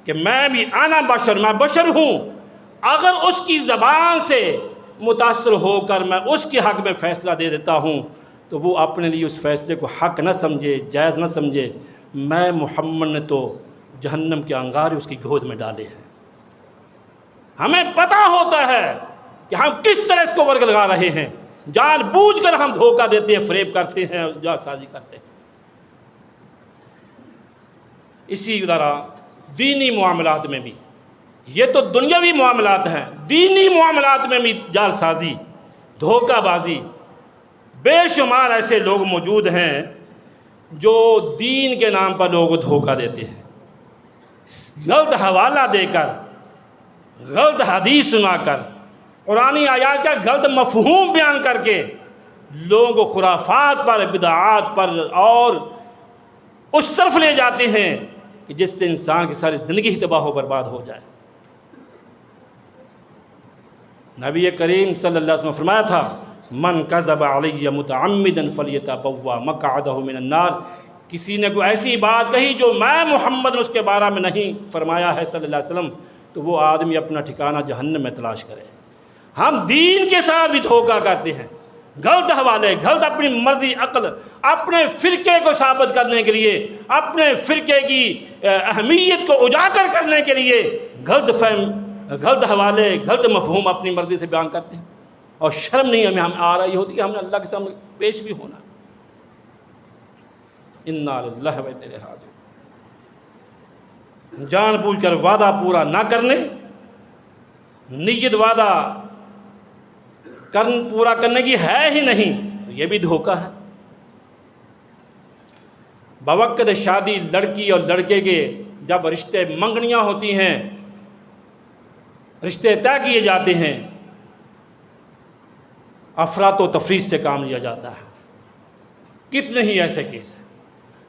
کہ میں بھی انا بشر، میں بشر ہوں، اگر اس کی زبان سے متاثر ہو کر میں اس کے حق میں فیصلہ دے دیتا ہوں تو وہ اپنے لیے اس فیصلے کو حق نہ سمجھے، جائز نہ سمجھے، میں محمد نے تو جہنم کے انگارے اس کی گود میں ڈالے ہیں۔ ہمیں پتہ ہوتا ہے کہ ہم کس طرح اس کو ورگ لگا رہے ہیں، جان بوجھ کر ہم دھوکہ دیتے ہیں، فریب کرتے ہیں، جال سازی کرتے ہیں۔ اسی طرح دینی معاملات میں بھی، یہ تو دنیاوی معاملات ہیں، دینی معاملات میں بھی جال سازی، دھوکہ بازی، بے شمار ایسے لوگ موجود ہیں جو دین کے نام پر لوگوں کو دھوکہ دیتے ہیں، غلط حوالہ دے کر، غلط حدیث سنا کر، قرآنی آیات کا غلط مفہوم بیان کر کے لوگوں کو خرافات پر، بدعات پر اور اس طرف لے جاتے ہیں کہ جس سے انسان کی ساری زندگی ہی تباہ و برباد ہو جائے۔ نبی کریم صلی اللہ علیہ وسلم نے فرمایا تھا من کذب علی متعمدا فلیتبوأ مقعدہ من النار، کسی نے کوئی ایسی بات کہی جو میں محمد نے اس کے بارے میں نہیں فرمایا ہے صلی اللہ علیہ وسلم، تو وہ آدمی اپنا ٹھکانہ جہنم میں تلاش کرے۔ ہم دین کے ساتھ بھی دھوکہ کرتے ہیں، غلط حوالے، غلط اپنی مرضی عقل، اپنے فرقے کو ثابت کرنے کے لیے، اپنے فرقے کی اہمیت کو اجاگر کرنے کے لیے غلط فہم، غلط حوالے، غلط مفہوم اپنی مرضی سے بیان کرتے ہیں، اور شرم نہیں ہمیں آ رہی ہوتی کہ ہم نے اللہ کے سامنے پیش بھی ہونا۔ انا للہ و انا الیہ راجعون۔ جان بوجھ کر وعدہ پورا نہ کرنے، نیت وعدہ پورا کرنے کی ہے ہی نہیں، تو یہ بھی دھوکہ ہے۔ بوقت شادی لڑکی اور لڑکے کے جب رشتے منگنیاں ہوتی ہیں، رشتے طے کیے جاتے ہیں، افراط و تفریط سے کام لیا جاتا ہے۔ کتنے ہی ایسے کیس ہیں،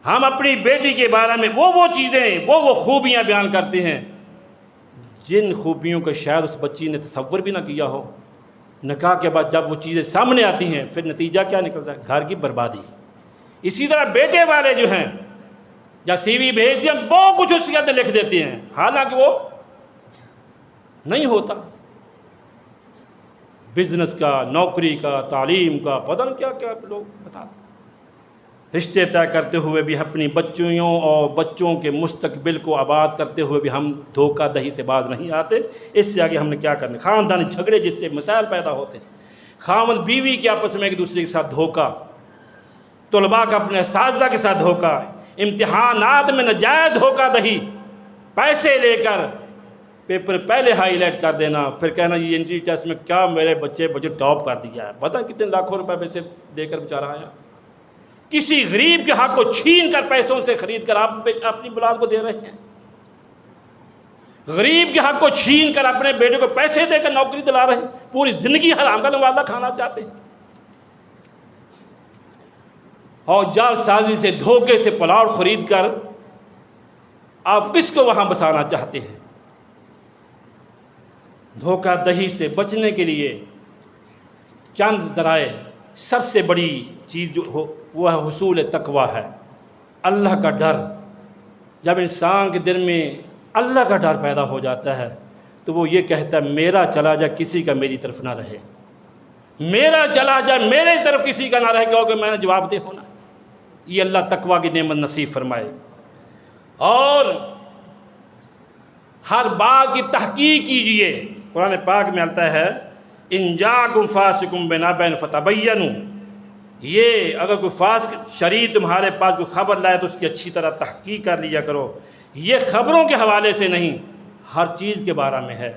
ہم اپنی بیٹی کے بارے میں وہ چیزیں، وہ خوبیاں بیان کرتے ہیں جن خوبیوں کو شاید اس بچی نے تصور بھی نہ کیا ہو۔ نکاح کے بعد جب وہ چیزیں سامنے آتی ہیں پھر نتیجہ کیا نکلتا ہے؟ گھر کی بربادی۔ اسی طرح بیٹے والے جو ہیں یا سی وی بھیج دیا بہت کچھ اس کے اندر لکھ دیتے ہیں، حالانکہ وہ نہیں ہوتا۔ بزنس کا، نوکری کا، تعلیم کا، پتہ نہیں کیا کیا لوگ بتاتے۔ رشتے طے کرتے ہوئے بھی اپنی بچیوں اور بچوں کے مستقبل کو آباد کرتے ہوئے بھی ہم دھوکہ دہی سے باز نہیں آتے۔ اس سے آگے ہم نے کیا کرنا؟ خاندانی جھگڑے جس سے مسائل پیدا ہوتے ہیں، خاوند بیوی کے آپس میں ایک دوسرے کے ساتھ دھوکہ، طلباء کا اپنے اساتذہ کے ساتھ دھوکہ، امتحانات میں ناجائز دھوکہ دہی، پیسے لے کر پیپر پہلے ہائی لائٹ کر دینا، پھر کہنا یہ انٹری ٹیسٹ میں کیا میرے بچے ٹاپ کر دیا ہے، پتہ کتنے لاکھوں روپے پیسے دے کر بیچارہ آیا۔ کسی غریب کے حق کو چھین کر پیسوں سے خرید کر آپ اپنی اولاد کو دے رہے ہیں، غریب کے حق کو چھین کر اپنے بیٹے کو پیسے دے کر نوکری دلا رہے ہیں، پوری زندگی حرام کا نوالہ کھانا چاہتے ہیں، اور جال سازی سے دھوکے سے پلاٹ خرید کر آپ کس کو وہاں بسانا چاہتے ہیں؟ دھوکہ دہی سے بچنے کے لیے چند ذرائع، سب سے بڑی چیز جو ہو وہ ہے حصول تقوی ہے، اللہ کا ڈر۔ جب انسان کے دل میں اللہ کا ڈر پیدا ہو جاتا ہے تو وہ یہ کہتا ہے میرا چلا جا کسی کا میری طرف نہ رہے، میرا چلا جا میرے طرف کسی کا نہ رہے، کیونکہ میں نے جواب دہ ہونا۔ یہ اللہ تقوی کی نعمت نصیب فرمائے۔ اور ہر بات کی تحقیق کیجئے، قرآن پاک میں آتا ہے ان جاءکم فاسق بنبأ فتبینوا، یہ اگر کوئی فاسق شرعی تمہارے پاس کوئی خبر لائے تو اس کی اچھی طرح تحقیق کر لیا کرو۔ یہ خبروں کے حوالے سے نہیں، ہر چیز کے بارے میں ہے،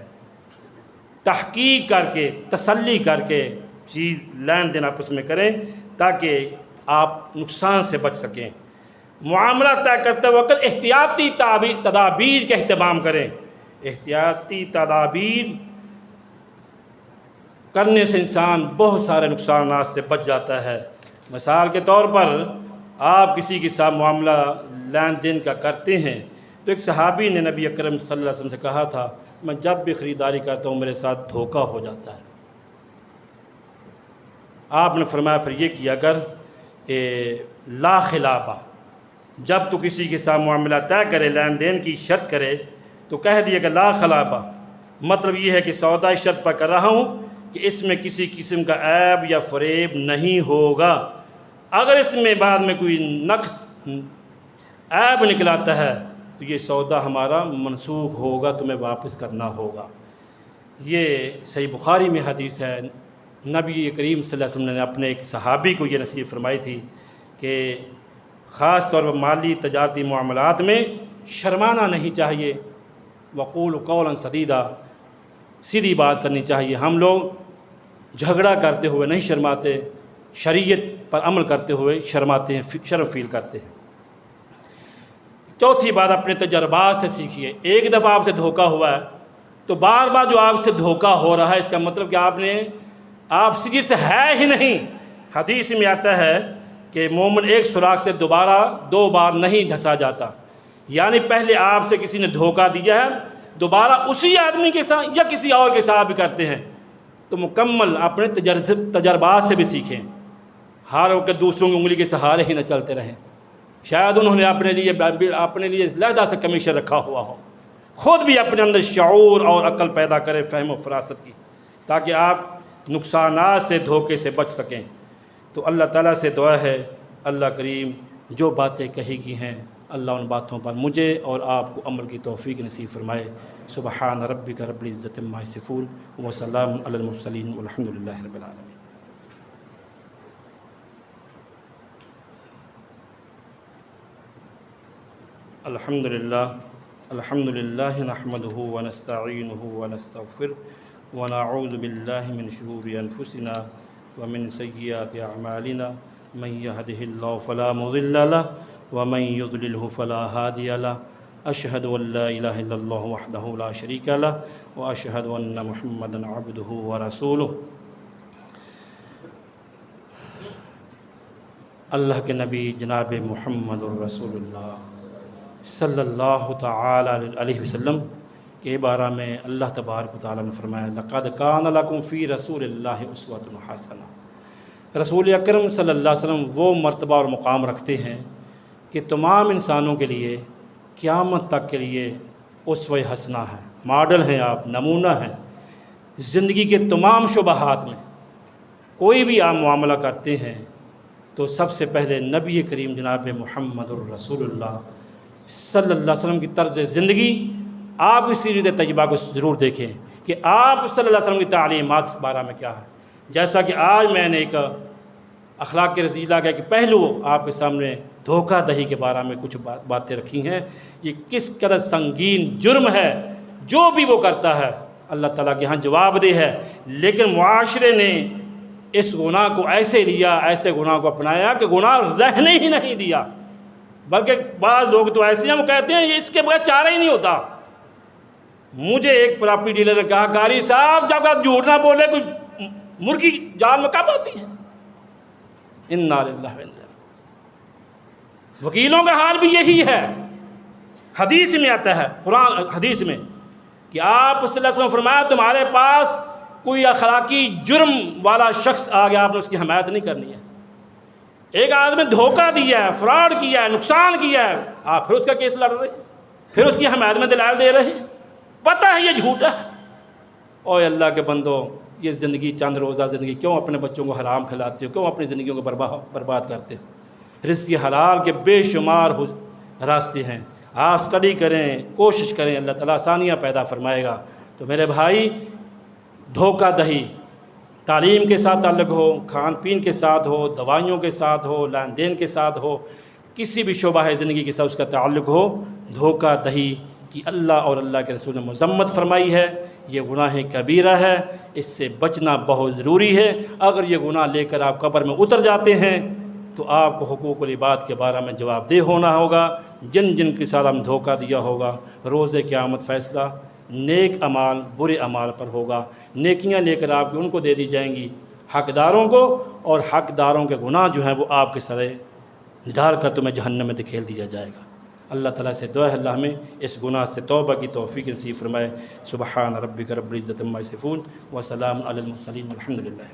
تحقیق کر کے تسلی کر کے چیز لین دین آپس میں کریں تاکہ آپ نقصان سے بچ سکیں۔ معاملہ طے کرتے وقت احتیاطی تدابیر کا اہتمام کریں۔ احتیاطی تدابیر کرنے سے انسان بہت سارے نقصانات سے بچ جاتا ہے۔ مثال کے طور پر آپ کسی کے ساتھ معاملہ لین دین کا کرتے ہیں تو ایک صحابی نے نبی اکرم صلی اللہ علیہ وسلم سے کہا تھا میں جب بھی خریداری کرتا ہوں میرے ساتھ دھوکہ ہو جاتا ہے۔ آپ نے فرمایا پھر یہ کیا کر لا خلافہ، جب تو کسی کے ساتھ معاملہ طے کرے، لین دین کی شرط کرے تو کہہ دیا کہ لا خلافہ، مطلب یہ ہے کہ سودا شرط پر کر رہا ہوں کہ اس میں کسی قسم کا عیب یا فریب نہیں ہوگا، اگر اس میں بعد میں کوئی نقص عیب نکلاتا ہے تو یہ سودا ہمارا منسوخ ہوگا، تمہیں واپس کرنا ہوگا۔ یہ صحیح بخاری میں حدیث ہے، نبی کریم صلی اللہ علیہ وسلم نے اپنے ایک صحابی کو یہ نصیحت فرمائی تھی کہ خاص طور پر مالی تجارتی معاملات میں شرمانا نہیں چاہیے، وقول قولا سدیدا، سیدھی بات کرنی چاہیے۔ ہم لوگ جھگڑا کرتے ہوئے نہیں شرماتے، شریعت پر عمل کرتے ہوئے شرماتے ہیں، شرم فیل کرتے ہیں۔ چوتھی بات اپنے تجربات سے سیکھیے۔ ایک دفعہ آپ سے دھوکہ ہوا ہے تو بار بار جو آپ سے دھوکہ ہو رہا ہے اس کا مطلب کہ آپ سے سے ہے ہی نہیں۔ حدیث میں آتا ہے کہ مومن ایک سوراخ سے دوبارہ 2 بار نہیں دھسا جاتا، یعنی پہلے آپ سے کسی نے دھوکہ دیا ہے، دوبارہ اسی آدمی کے ساتھ یا کسی اور کے ساتھ بھی کرتے ہیں تو مکمل اپنے تجربات سے بھی سیکھیں۔ ہر وقت دوسروں کی انگلی کے سہارے ہی نہ چلتے رہیں، شاید انہوں نے اپنے لیے علیحدہ سے کمیشن رکھا ہوا ہو، خود بھی اپنے اندر شعور اور عقل پیدا کریں، فہم و فراست کی، تاکہ آپ نقصانات سے دھوکے سے بچ سکیں۔ تو اللہ تعالیٰ سے دعا ہے اللہ کریم جو باتیں کہی گئی ہیں اللہ ان باتوں پر مجھے اور آپ کو عمل کی توفیق نصیب فرمائے۔ سبحان ربک رب العزت عما یصفون وسلام علی المرسلین والحمد للہ رب العالمین۔ الحمد للہ نحمده ونستعینه ونستغفره ونعوذ باللہ من شرور انفسنا ومن سیئات اعمالنا من يهده الله فلا مضل له ومن يضلله فلا هادي له اشهد ان لا اله الا الله وحده لا شريك له واشهد ان محمدا عبده ورسوله۔ اللہ کے نبی جناب محمد الرسول اللہ صلی اللہ تعالی علیہ وسلم کے بارے میں اللہ تبارک و تعالیٰ نے فرمایا لقد کان لکم فی رسول اللہ اسوۃ حسنہ، رسول اکرم صلی اللہ علیہ وسلم وہ مرتبہ اور مقام رکھتے ہیں کہ تمام انسانوں کے لیے قیامت تک کے لیے اسوہ حسنہ ہے، ماڈل ہیں آپ، نمونہ ہیں۔ زندگی کے تمام شعبات میں کوئی بھی آپ معاملہ کرتے ہیں تو سب سے پہلے نبی کریم جناب محمد الرسول اللہ صلی اللہ علیہ وسلم کی طرز زندگی، آپ اس سیرت طیبہ کو ضرور دیکھیں کہ آپ صلی اللہ علیہ وسلم کی تعلیمات اس بارے میں کیا ہے۔ جیسا کہ آج میں نے ایک اخلاق کے رذیلہ کا ایک پہلو آپ کے سامنے دھوکہ دہی کے بارے میں کچھ باتیں رکھی ہیں، یہ کس قدر سنگین جرم ہے، جو بھی وہ کرتا ہے اللہ تعالیٰ کے ہاں جواب دہ ہے، لیکن معاشرے نے اس گناہ کو ایسے لیا، ایسے گناہ کو اپنایا کہ گناہ رہنے ہی نہیں دیا، بلکہ بعض لوگ تو ایسے ہیں وہ کہتے ہیں اس کے بغیر چارہ ہی نہیں ہوتا۔ مجھے ایک پراپرٹی ڈیلر نے کہا قاری صاحب جب آپ جھوٹ نہ بولے کوئی مرغی جال میں کب آتی ہے؟ انا للہ و انا الیہ۔ وکیلوں کا حال بھی یہی ہے۔ حدیث میں آتا ہے، قرآن حدیث میں، کہ آپ صلی اللہ علیہ وسلم فرمایا تمہارے پاس کوئی اخلاقی جرم والا شخص آ گیا، آپ نے اس کی حمایت نہیں کرنی ہے۔ ایک آدمی دھوکہ دیا ہے، فراڈ کیا ہے، نقصان کیا ہے، آپ پھر اس کا کیس لڑ رہے ہیں، پھر اس کی حمایت میں دلائل دے رہے ہیں، پتہ ہے یہ جھوٹا ہے۔ اوے اللہ کے بندو، یہ زندگی چند روزہ زندگی کیوں اپنے بچوں کو حرام کھلاتے ہو، کیوں اپنی زندگیوں کو برباد کرتے ہو؟ رزق حلال کے بے شمار راستے ہیں، آپ اسٹڈی کریں، کوشش کریں، اللہ تعالیٰ آسانیاں پیدا فرمائے گا۔ تو میرے بھائی، دھوکہ دہی تعلیم کے ساتھ تعلق ہو، کھان پین کے ساتھ ہو، دوائیوں کے ساتھ ہو، لین دین کے ساتھ ہو، کسی بھی شعبہ ہے زندگی کے ساتھ اس کا تعلق ہو، دھوکہ دہی کی اللہ اور اللہ کے رسول نے مذمت فرمائی ہے۔ یہ گناہ کبیرہ ہے، اس سے بچنا بہت ضروری ہے۔ اگر یہ گناہ لے کر آپ قبر میں اتر جاتے ہیں تو آپ کو حقوق العباد کے بارے میں جواب دہ ہونا ہوگا۔ جن جن کے ساتھ ہم دھوکہ دیا ہوگا، روز قیامت فیصلہ نیک اعمال برے اعمال پر ہوگا۔ نیکیاں لے کر آپ ان کو دے دی جائیں گی حقداروں کو، اور حقداروں کے گناہ جو ہیں وہ آپ کے سرے ڈال کر تمہیں جہنم میں دھکیل دیا جائے گا۔ اللہ تعالیٰ سے دعا ہے اللہ ہمیں اس گناہ سے توبہ کی توفیق نصیب فرمائے۔ سبحان ربک رب العزت عما یصفون وسلام علی المرسلین والحمد للہ۔